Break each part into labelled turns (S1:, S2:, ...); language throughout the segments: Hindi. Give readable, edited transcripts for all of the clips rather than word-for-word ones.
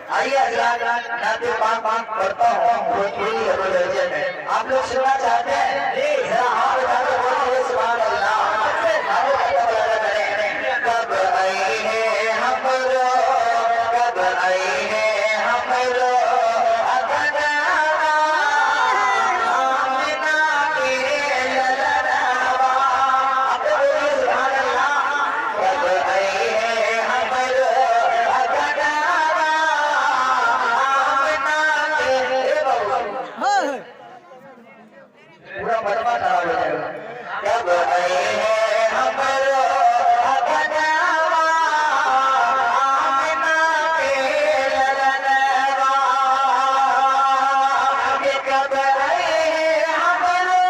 S1: आइए हजरात, नाते पाक करता हूँ भोजपुरी लहजे में। आप लोग सुनना चाहते हैं? जरा हाथ उठा के बोलिए सुभान अल्लाह। कब आई है हमरो, कब आई है हमरो अगना आमिना के ललनवा। आप लोग बोलिए सुभान अल्लाह। कब आई है हमरो अगना पूरा बर्मा खराब हो जाएगा। कब आए हैं हमरो अगनवा आमिना के ललनवा। कब आए हैं हमरो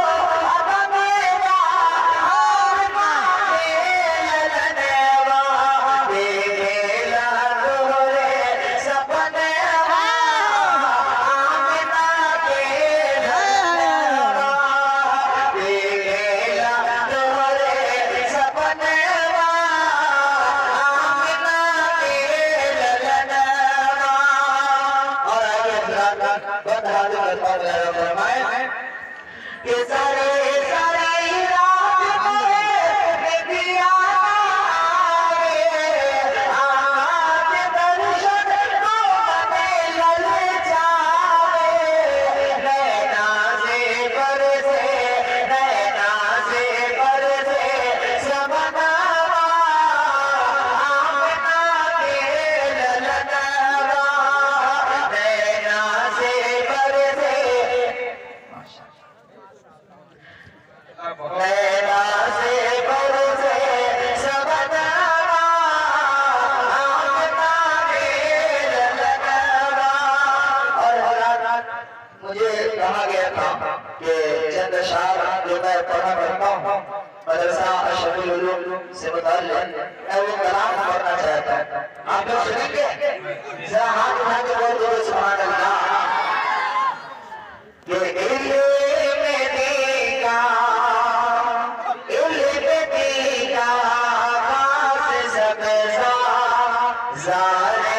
S1: अगनवा आमिना के ललनवा। बेला तोरे सपनवा आमिना के ललनवा। मुझे कहा गया था कि चंद शार जो मैं पढ़ा करता हूँ मदरसा अशरफुल उलूम से मुताल्लिक़, मैं वो कलाम पढ़ना चाहता हूँ। आप लोग सुनेंगे? जरा हाथ उठा के बोल दो सुभान अल्लाह। ये इल्म दीका खास सबजा ज़ारे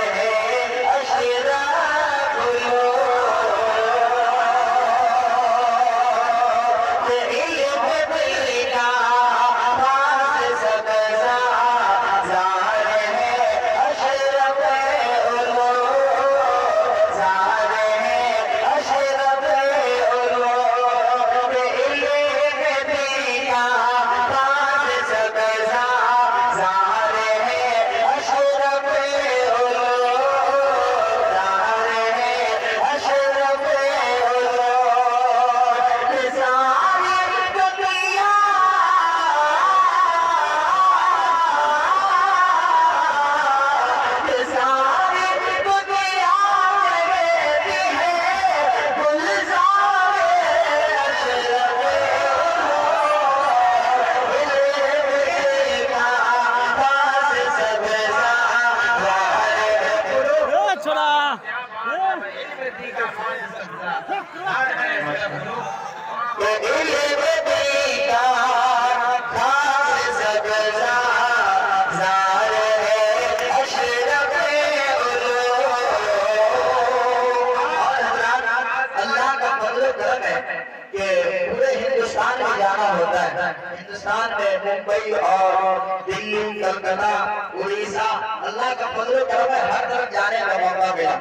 S1: हिंदुस्तान में मुंबई और दिल्ली, कलकत्ता, उड़ीसा, अल्लाह का फजल करम है, हर तरफ जाने का मौका मिला।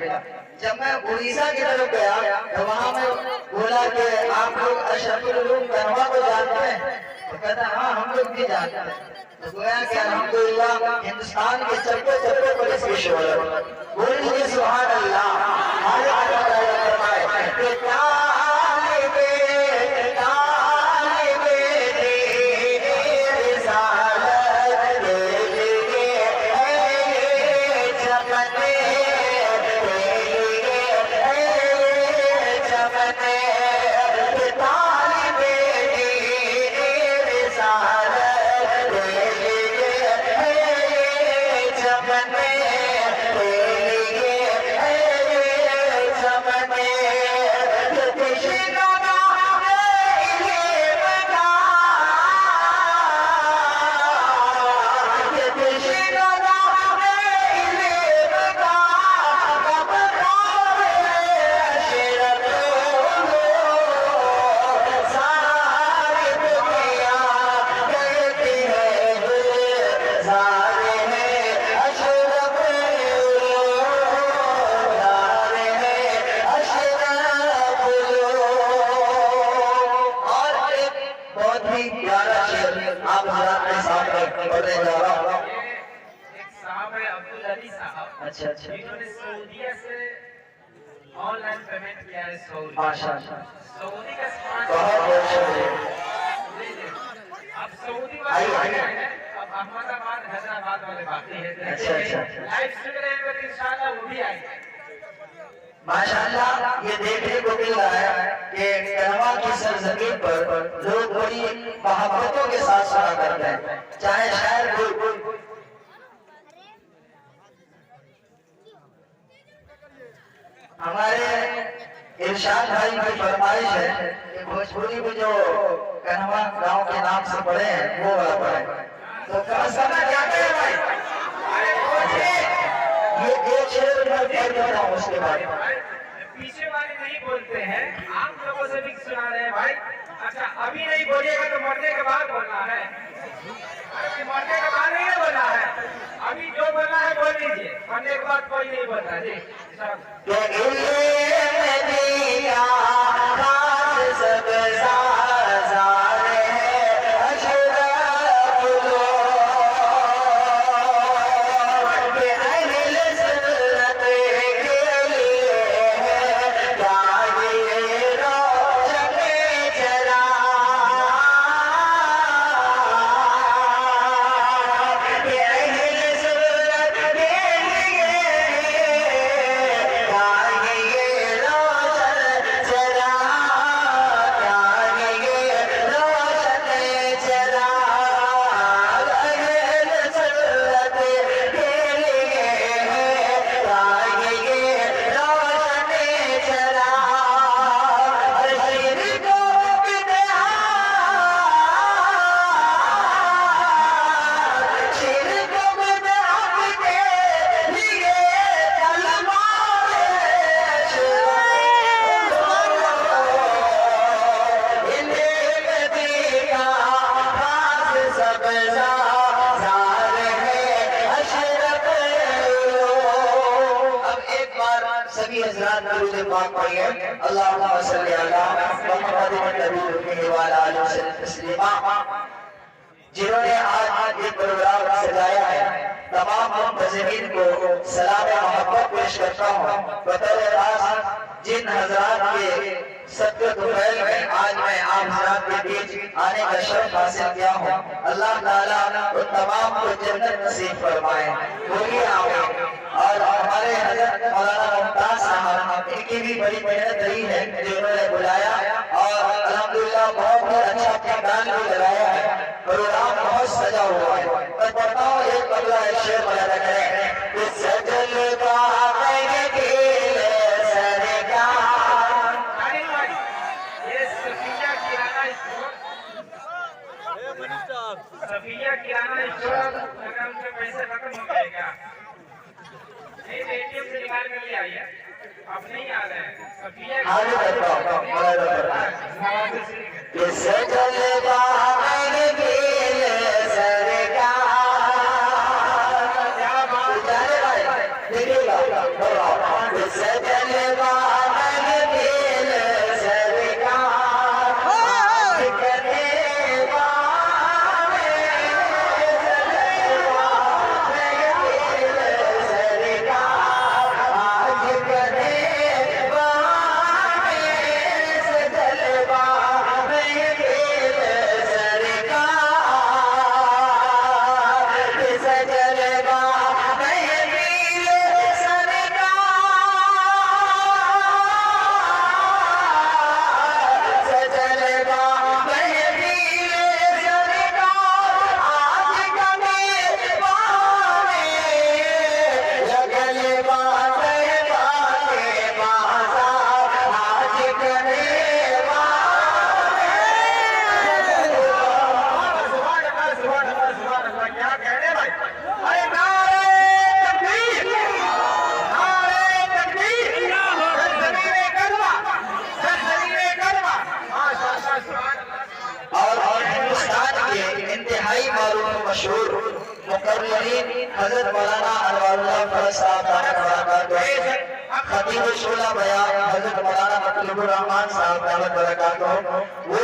S1: जब मैं उड़ीसा की तरफ गया तो वहाँ में बोला कि आप लोग अशरफुल उलूम गनवा को जानते हैं? तो कहता हाँ हम लोग भी जानते हैं। तो गोया कि अल्हम्दुलिल्लाह हिंदुस्तान के चप्पे चप्पे पर इसकी शोहरत। बोलिए सुभान अल्लाह। अच्छा अच्छा,
S2: इन्होंने सऊदीया से ऑनलाइन पेमेंट किया है।
S1: माशाअल्लाह,
S2: सऊदी का स्मार्ट
S1: बहुत बहुत शुक्रिया।
S2: अब सऊदी वाले हैं, अब अहमदाबाद हैदराबाद वाले बाकी है।
S1: अच्छा अच्छा,
S2: लाइव सुन रहे हैं तो इंशाल्लाह वो भी आएंगे।
S1: माशाअल्लाह। ये देखने को मिल रहा है कि कनवा की सरजमीन पर लोग बड़ी मोहब्बतों के साथ सुना करते हैं, चाहे शायर कोई। हमारे इरशाद भाई की फरमाइश है कि भोजपुरी में जो कनवा गांव के नाम से पढ़े हैं वो वाला पढ़े, तो समझ क्या करें भाई? ये एक शेर में पढ़ देता हूँ, उसके बाद
S2: पीछे वाले नहीं बोलते हैं, आम लोगों से भी सुना रहे हैं भाई। अच्छा अभी नहीं बोलिएगा तो मरने के बाद बोलना है, मरने के बाद नहीं बोलना है। अभी जो बोलना है बोल लीजिए, मरने के बाद कोई नहीं बोलना जी।
S1: जिन्होंने आज ये प्रोग्राम सजाया है, तमाम मुंतज़िरीन को सलाम मोहब्बत पेश करता हूँ। बतौर खास जिन हजरात के सत्य दुफैल में आज मैं आप हजरात के बीच आने का शर्फ हासिल किया हूँ, अल्लाह ताला उन तमाम को जन्नत नसीब फरमाए। बोलिए आमीन। और हमारे हजरत मौलाना मुमताज साहब, इनकी भी बड़ी मेहनत रही है जिन्होंने बुलाया और अल्हम्दुलिल्लाह बहुत ही अच्छा प्रोग्राम भी लगाया है। प्रोग्राम बहुत सजा हुआ है। मैं पढ़ता हूँ एक अगला शेर बयान करें। इस सजल
S2: सफिया किराना स्टोर, अगर उनके पैसे खत्म हो गए क्या? नहीं, एटीएम से निकाल कर ले आइए, अब नहीं आ रहे हैं। सफिया
S1: मशहूर मुकर्ररीन हजरत मौलाना अनवारुल्लाह फरज साहब खतीब शोला बयान हजरत मौलाना मतलबुर रहमान साहब दावत बरकातहू, वो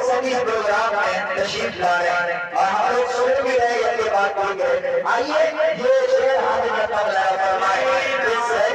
S1: सभी प्रोग्राम में तशरीफ ला रहे हैं और हम लोग सुन भी रहे हैं, ये बात बोल गए। आइए ये हाथ जब तक लगा फरमाए